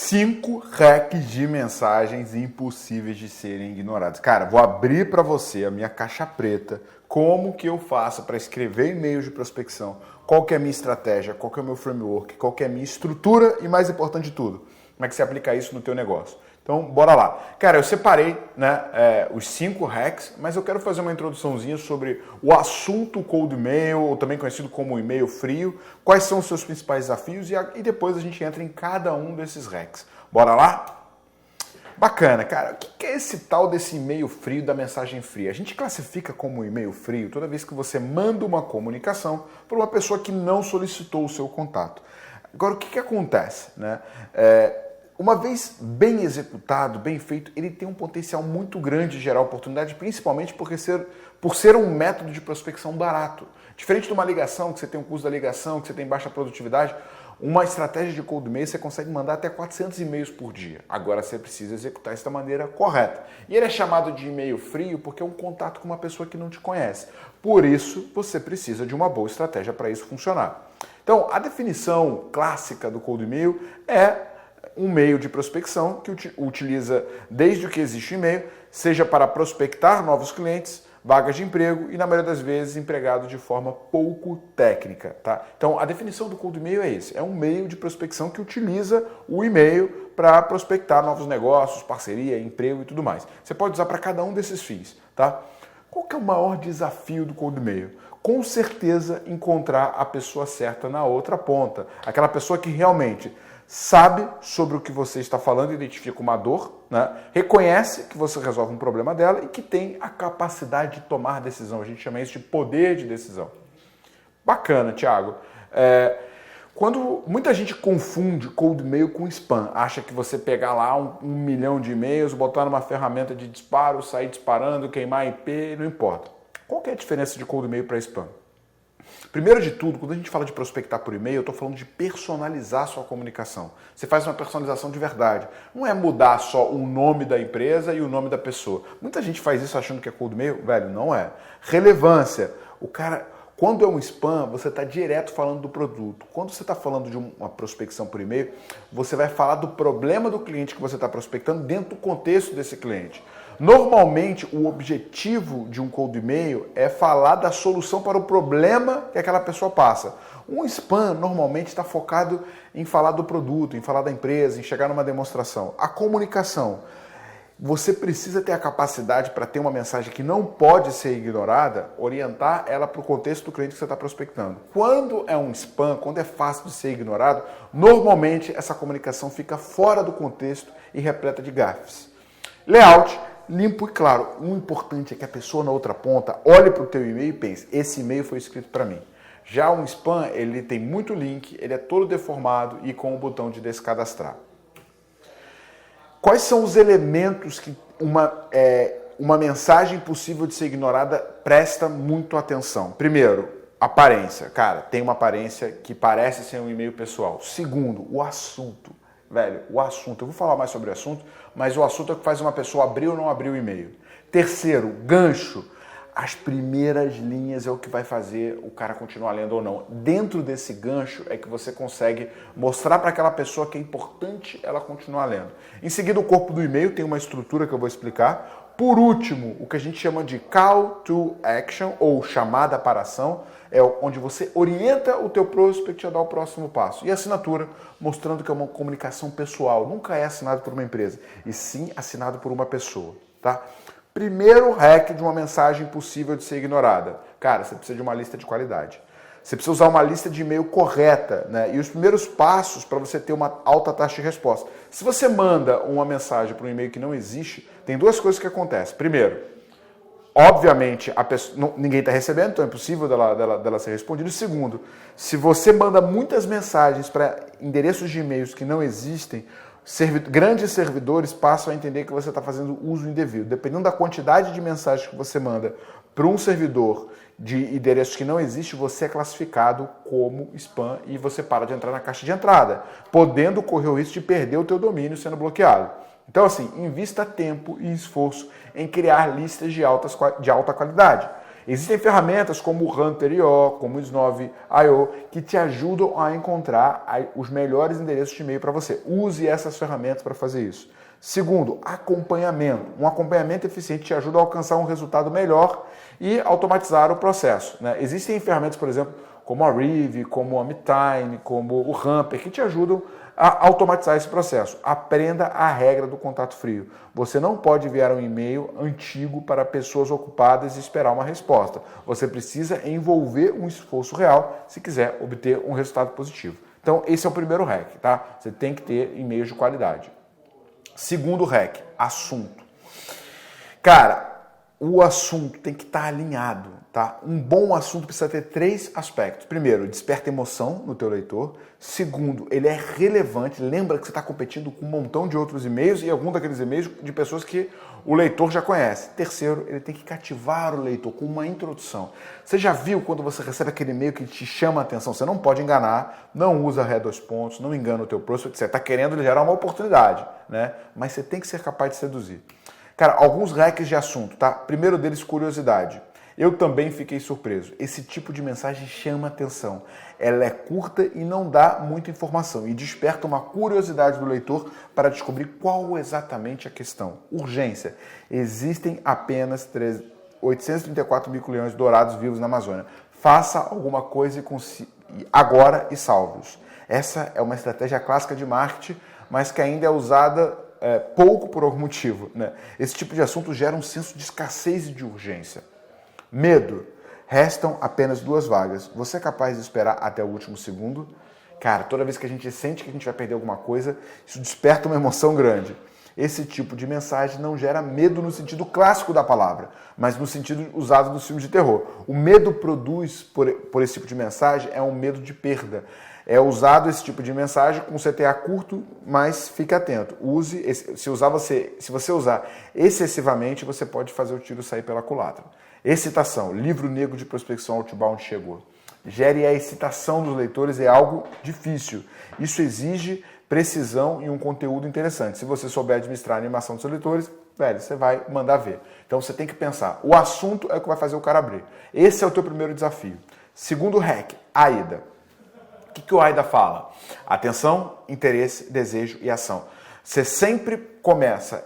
5 hacks de mensagens impossíveis de serem ignorados. Cara, vou abrir para você a minha caixa preta, como que eu faço para escrever e-mails de prospecção, qual que é a minha estratégia, qual que é o meu framework, qual que é a minha estrutura e, mais importante de tudo, como é que você aplica isso no teu negócio. Então, bora lá. Cara, eu separei os 5 hacks, mas eu quero fazer uma introduçãozinha sobre o assunto cold email, ou também conhecido como e-mail frio, quais são os seus principais desafios e depois a gente entra em cada um desses hacks. Bora lá? Bacana, cara. O que é esse tal desse e-mail frio, da mensagem fria? A gente classifica como e-mail frio toda vez que você manda uma comunicação para uma pessoa que não solicitou o seu contato. Agora, o que acontece, né? Uma vez bem executado, bem feito, ele tem um potencial muito grande de gerar oportunidade, principalmente por ser um método de prospecção barato. Diferente de uma ligação, que você tem um custo da ligação, que você tem baixa produtividade, uma estratégia de cold email você consegue mandar até 400 e-mails por dia. Agora você precisa executar isso da maneira correta. E ele é chamado de e-mail frio porque é um contato com uma pessoa que não te conhece. Por isso, você precisa de uma boa estratégia para isso funcionar. Então, a definição clássica do cold email é um meio de prospecção que utiliza, desde que existe e-mail, seja para prospectar novos clientes, vagas de emprego e, na maioria das vezes, empregado de forma pouco técnica. Tá? Então, a definição do cold email é esse. É um meio de prospecção que utiliza o e-mail para prospectar novos negócios, parceria, emprego e tudo mais. Você pode usar para cada um desses fins. Tá? Qual que é o maior desafio do cold email? Com certeza, encontrar a pessoa certa na outra ponta. Aquela pessoa que realmente sabe sobre o que você está falando, identifica uma dor, né? Reconhece que você resolve um problema dela e que tem a capacidade de tomar decisão. A gente chama isso de poder de decisão. Bacana, Thiago. Quando muita gente confunde cold mail com spam, acha que você pegar lá um milhão de e-mails, botar numa ferramenta de disparo, sair disparando, queimar IP, não importa. Qual que é a diferença de cold mail para spam? Primeiro de tudo, quando a gente fala de prospectar por e-mail, eu estou falando de personalizar a sua comunicação. Você faz uma personalização de verdade. Não é mudar só o nome da empresa e o nome da pessoa. Muita gente faz isso achando que é cold mail. Velho, não é. Relevância. O cara, quando é um spam, você está direto falando do produto. Quando você está falando de uma prospecção por e-mail, você vai falar do problema do cliente que você está prospectando dentro do contexto desse cliente. Normalmente, o objetivo de um cold email é falar da solução para o problema que aquela pessoa passa. Um spam normalmente está focado em falar do produto, em falar da empresa, em chegar numa demonstração. A comunicação, você precisa ter a capacidade para ter uma mensagem que não pode ser ignorada, orientar ela para o contexto do cliente que você está prospectando. Quando é um spam, quando é fácil de ser ignorado, normalmente essa comunicação fica fora do contexto e repleta de gafes. Layout, limpo e claro. O importante é que a pessoa na outra ponta olhe para o teu e-mail e pense, esse e-mail foi escrito para mim. Já um spam, ele tem muito link, ele é todo deformado e com o botão de descadastrar. Quais são os elementos que uma mensagem possível de ser ignorada presta muito atenção? Primeiro, aparência. Cara, tem uma aparência que parece ser um e-mail pessoal. Segundo, o assunto. Velho, o assunto. Eu vou falar mais sobre o assunto, mas o assunto é o que faz uma pessoa abrir ou não abrir o e-mail. Terceiro, gancho. As primeiras linhas é o que vai fazer o cara continuar lendo ou não. Dentro desse gancho é que você consegue mostrar para aquela pessoa que é importante ela continuar lendo. Em seguida, o corpo do e-mail tem uma estrutura que eu vou explicar. Por último, o que a gente chama de call to action, ou chamada para ação, é onde você orienta o teu prospect a dar o próximo passo. E assinatura, mostrando que é uma comunicação pessoal. Nunca é assinado por uma empresa, e sim assinado por uma pessoa. Tá? Primeiro hack de uma mensagem possível de ser ignorada. Cara, você precisa de uma lista de qualidade. Você precisa usar uma lista de e-mail correta, né? E os primeiros passos para você ter uma alta taxa de resposta. Se você manda uma mensagem para um e-mail que não existe, tem duas coisas que acontecem. Primeiro, obviamente, ninguém está recebendo, então é impossível dela ser respondida. E segundo, se você manda muitas mensagens para endereços de e-mails que não existem, grandes servidores passam a entender que você está fazendo uso indevido. Dependendo da quantidade de mensagens que você manda para um servidor de endereços que não existe, você é classificado como spam e você para de entrar na caixa de entrada, podendo correr o risco de perder o teu domínio sendo bloqueado. Então, assim, invista tempo e esforço em criar listas de alta qualidade. Existem ferramentas como o Hunter.io, como o Snov.io, que te ajudam a encontrar os melhores endereços de e-mail para você. Use essas ferramentas para fazer isso. Segundo, acompanhamento. Um acompanhamento eficiente te ajuda a alcançar um resultado melhor e automatizar o processo, né? Existem ferramentas, por exemplo, como a Rive, como a Meetime, como o Hamper, que te ajudam a automatizar esse processo. Aprenda a regra do contato frio. Você não pode enviar um e-mail antigo para pessoas ocupadas e esperar uma resposta. Você precisa envolver um esforço real se quiser obter um resultado positivo. Então, esse é o primeiro hack, tá? Você tem que ter e-mails de qualidade. Segundo hack, assunto. Cara, o assunto tem que estar alinhado, tá? Um bom assunto precisa ter 3 aspectos. Primeiro, desperta emoção no teu leitor. Segundo, ele é relevante. Lembra que você está competindo com um montão de outros e-mails e algum daqueles e-mails de pessoas que o leitor já conhece. Terceiro, ele tem que cativar o leitor com uma introdução. Você já viu quando você recebe aquele e-mail que te chama a atenção? Você não pode enganar, não usa ré 2 pontos, não engana o teu prospect. Você está querendo gerar uma oportunidade, né? Mas você tem que ser capaz de seduzir. Cara, alguns hacks de assunto, tá? Primeiro deles, curiosidade. Eu também fiquei surpreso. Esse tipo de mensagem chama atenção. Ela é curta e não dá muita informação e desperta uma curiosidade do leitor para descobrir qual exatamente a questão. Urgência. Existem apenas 834 mico-leões dourados vivos na Amazônia. Faça alguma coisa agora e salve-os. Essa é uma estratégia clássica de marketing, mas que ainda é usada pouco por algum motivo, né? Esse tipo de assunto gera um senso de escassez e de urgência. Medo. Restam apenas 2 vagas. Você é capaz de esperar até o último segundo? Cara, toda vez que a gente sente que a gente vai perder alguma coisa, isso desperta uma emoção grande. Esse tipo de mensagem não gera medo no sentido clássico da palavra, mas no sentido usado nos filmes de terror. O medo produz por esse tipo de mensagem é um medo de perda. É usado esse tipo de mensagem com CTA curto, mas fique atento. Se você usar excessivamente, você pode fazer o tiro sair pela culatra. Excitação. Livro negro de prospecção outbound chegou. Gere a excitação dos leitores é algo difícil. Isso exige precisão e um conteúdo interessante. Se você souber administrar a animação dos seus leitores, velho, você vai mandar ver. Então você tem que pensar. O assunto é o que vai fazer o cara abrir. Esse é o teu primeiro desafio. Segundo hack, AIDA. O que o AIDA fala? Atenção, interesse, desejo e ação. Você sempre começa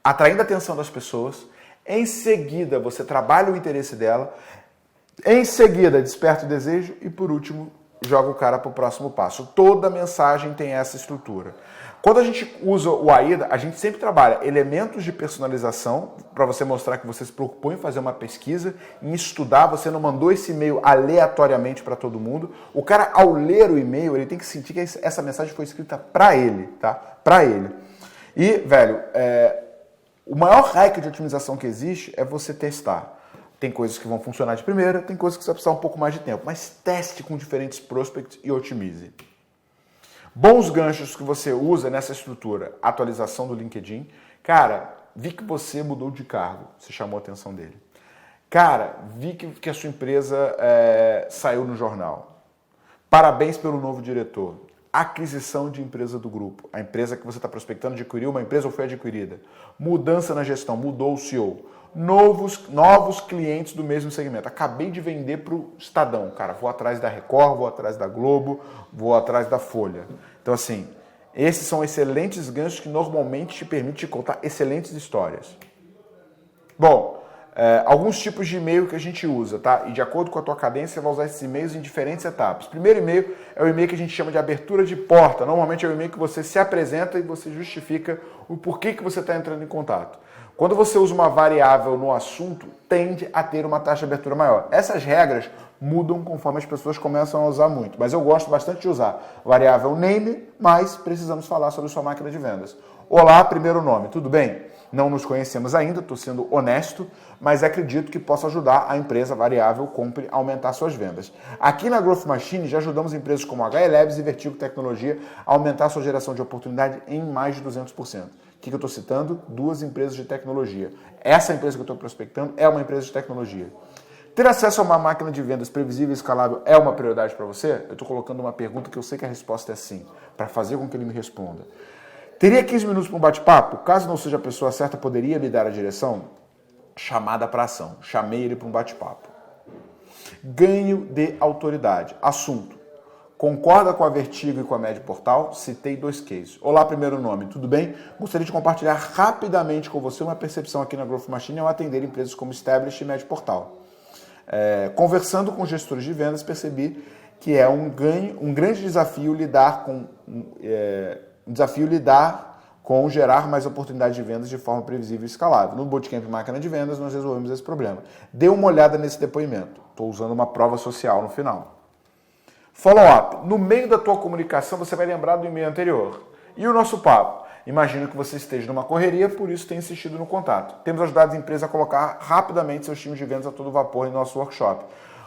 atraindo a atenção das pessoas, em seguida você trabalha o interesse dela, em seguida desperta o desejo e por último joga o cara para o próximo passo. Toda mensagem tem essa estrutura. Quando a gente usa o AIDA, a gente sempre trabalha elementos de personalização para você mostrar que você se preocupou em fazer uma pesquisa, em estudar, você não mandou esse e-mail aleatoriamente para todo mundo. O cara, ao ler o e-mail, ele tem que sentir que essa mensagem foi escrita para ele, tá? Para ele. E, velho, o maior hack de otimização que existe é você testar. Tem coisas que vão funcionar de primeira, tem coisas que você vai precisar um pouco mais de tempo, mas teste com diferentes prospects e otimize. Bons ganchos que você usa nessa estrutura, atualização do LinkedIn. Cara, vi que você mudou de cargo, você chamou a atenção dele. Cara, vi que a sua empresa saiu no jornal. Parabéns pelo novo diretor. Aquisição de empresa do grupo. A empresa que você está prospectando adquiriu uma empresa ou foi adquirida. Mudança na gestão, mudou o CEO. Novos clientes do mesmo segmento. Acabei de vender para o Estadão. Cara, vou atrás da Record, vou atrás da Globo, vou atrás da Folha. Então, assim, esses são excelentes ganchos que normalmente te permitem contar excelentes histórias. Bom, alguns tipos de e-mail que a gente usa, tá? E de acordo com a tua cadência, você vai usar esses e-mails em diferentes etapas. Primeiro e-mail é o e-mail que a gente chama de abertura de porta. Normalmente é o e-mail que você se apresenta e você justifica o porquê que você está entrando em contato. Quando você usa uma variável no assunto, tende a ter uma taxa de abertura maior. Essas regras mudam conforme as pessoas começam a usar muito, mas eu gosto bastante de usar variável name, mas precisamos falar sobre sua máquina de vendas. Olá, primeiro nome, tudo bem? Não nos conhecemos ainda, estou sendo honesto, mas acredito que possa ajudar a empresa variável Compre a aumentar suas vendas. Aqui na Growth Machine já ajudamos empresas como a HE Labs e Vertigo Tecnologia a aumentar sua geração de oportunidade em mais de 200%. O que eu estou citando? 2 empresas de tecnologia. Essa empresa que eu estou prospectando é uma empresa de tecnologia. Ter acesso a uma máquina de vendas previsível e escalável é uma prioridade para você? Eu estou colocando uma pergunta que eu sei que a resposta é sim, para fazer com que ele me responda. Teria 15 minutos para um bate-papo? Caso não seja a pessoa certa, poderia me dar a direção? Chamada para ação. Chamei ele para um bate-papo. Ganho de autoridade. Assunto. Concorda com a Vertigo e com a Médio Portal? Citei 2 cases. Olá, primeiro nome, tudo bem? Gostaria de compartilhar rapidamente com você uma percepção aqui na Growth Machine ao atender empresas como Establish e Médio Portal. Conversando com gestores de vendas, percebi que é um grande desafio lidar com gerar mais oportunidades de vendas de forma previsível e escalável. No Bootcamp Máquina de Vendas, nós resolvemos esse problema. Dê uma olhada nesse depoimento. Estou usando uma prova social no final. Follow-up. No meio da tua comunicação, você vai lembrar do e-mail anterior. E o nosso papo? Imagino que você esteja numa correria, por isso tem insistido no contato. Temos ajudado as empresas a colocar rapidamente seus times de vendas a todo vapor em nosso workshop.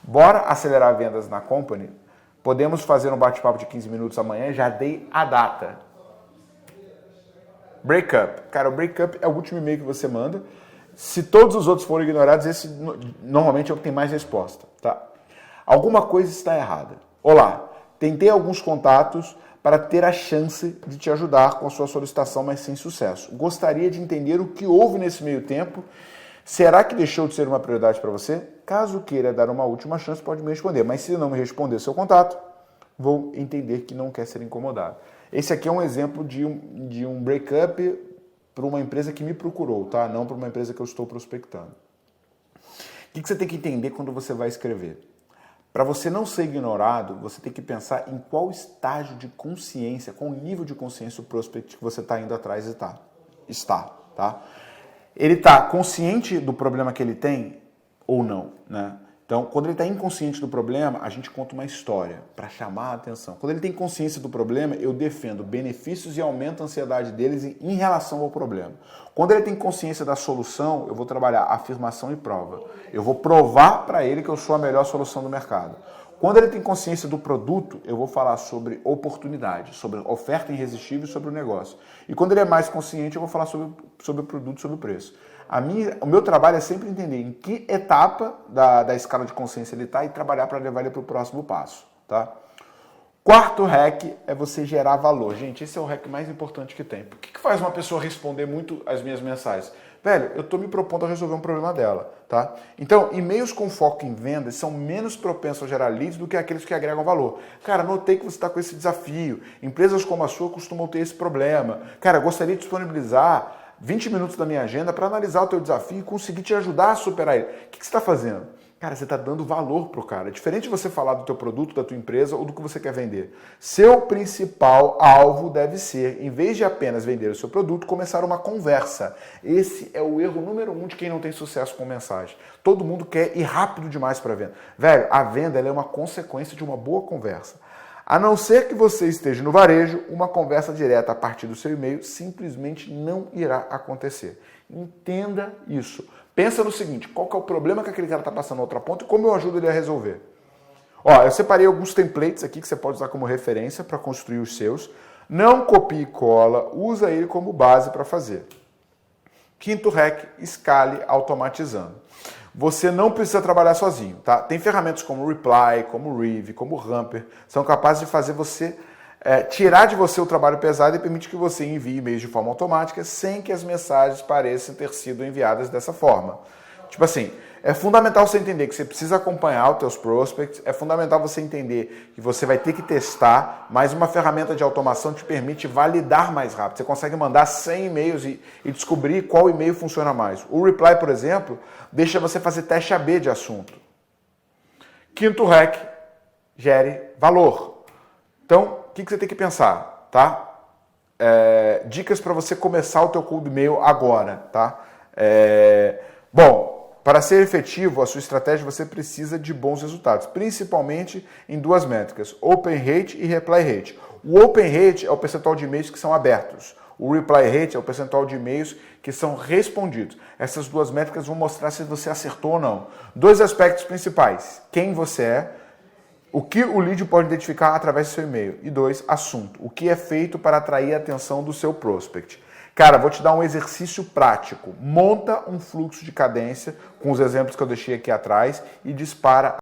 Bora acelerar vendas na company? Podemos fazer um bate-papo de 15 minutos amanhã? Já dei a data. Breakup. Cara, o breakup é o último e-mail que você manda. Se todos os outros forem ignorados, esse normalmente é o que tem mais resposta. Tá? Alguma coisa está errada. Olá, tentei alguns contatos para ter a chance de te ajudar com a sua solicitação, mas sem sucesso. Gostaria de entender o que houve nesse meio tempo. Será que deixou de ser uma prioridade para você? Caso queira dar uma última chance, pode me responder. Mas se não me responder seu contato, vou entender que não quer ser incomodado. Esse aqui é um exemplo de um breakup para uma empresa que me procurou, tá? Não para uma empresa que eu estou prospectando. O que você tem que entender quando você vai escrever? Para você não ser ignorado, você tem que pensar em qual estágio de consciência, qual nível de consciência o prospect que você está indo atrás está, tá? Ele está consciente do problema que ele tem ou não, né? Então, quando ele está inconsciente do problema, a gente conta uma história para chamar a atenção. Quando ele tem consciência do problema, eu defendo benefícios e aumento a ansiedade deles em relação ao problema. Quando ele tem consciência da solução, eu vou trabalhar afirmação e prova. Eu vou provar para ele que eu sou a melhor solução do mercado. Quando ele tem consciência do produto, eu vou falar sobre oportunidade, sobre oferta irresistível e sobre o negócio. E quando ele é mais consciente, eu vou falar sobre o produto, sobre o preço. O meu trabalho é sempre entender em que etapa da escala de consciência ele está e trabalhar para levar ele para o próximo passo. Tá? Quarto hack é você gerar valor. Gente, esse é o hack mais importante que tem. Por que faz uma pessoa responder muito as minhas mensagens? Velho, eu estou me propondo a resolver um problema dela. Tá? Então, e-mails com foco em vendas são menos propensos a gerar leads do que aqueles que agregam valor. Cara, notei que você está com esse desafio. Empresas como a sua costumam ter esse problema. Cara, gostaria de disponibilizar 20 minutos da minha agenda para analisar o teu desafio e conseguir te ajudar a superar ele. O que você está fazendo? Cara, você está dando valor pro cara. É diferente de você falar do teu produto, da tua empresa ou do que você quer vender. Seu principal alvo deve ser, em vez de apenas vender o seu produto, começar uma conversa. Esse é o erro número 1 de quem não tem sucesso com mensagem. Todo mundo quer ir rápido demais para a venda. Velho, a venda ela é uma consequência de uma boa conversa. A não ser que você esteja no varejo, uma conversa direta a partir do seu e-mail simplesmente não irá acontecer. Entenda isso. Pensa no seguinte, qual que é o problema que aquele cara está passando na outra ponta e como eu ajudo ele a resolver. Ó, eu separei alguns templates aqui que você pode usar como referência para construir os seus. Não copie e cola, usa ele como base para fazer. Quinto hack, escale automatizando. Você não precisa trabalhar sozinho, tá? Tem ferramentas como Reply, como Reeve, como Hamper, são capazes de fazer você tirar de você o trabalho pesado e permite que você envie e-mails de forma automática sem que as mensagens pareçam ter sido enviadas dessa forma. Tipo assim, é fundamental você entender que você precisa acompanhar os teus prospects, é fundamental você entender que você vai ter que testar, mas uma ferramenta de automação te permite validar mais rápido. Você consegue mandar 100 e-mails e descobrir qual e-mail funciona mais. O Reply, por exemplo, deixa você fazer teste AB de assunto. Quinto hack, gere valor. Então, o que você tem que pensar, tá? Dicas para você começar o teu cold mail agora, tá? Bom, para ser efetivo, a sua estratégia você precisa de bons resultados, principalmente em duas métricas, Open Rate e Reply Rate. O Open Rate é o percentual de e-mails que são abertos. O Reply Rate é o percentual de e-mails que são respondidos. Essas duas métricas vão mostrar se você acertou ou não. Dois aspectos principais, quem você é, o que o lead pode identificar através do seu e-mail. E 2, assunto. O que é feito para atrair a atenção do seu prospect. Cara, vou te dar um exercício prático. Monta um fluxo de cadência com os exemplos que eu deixei aqui atrás e dispara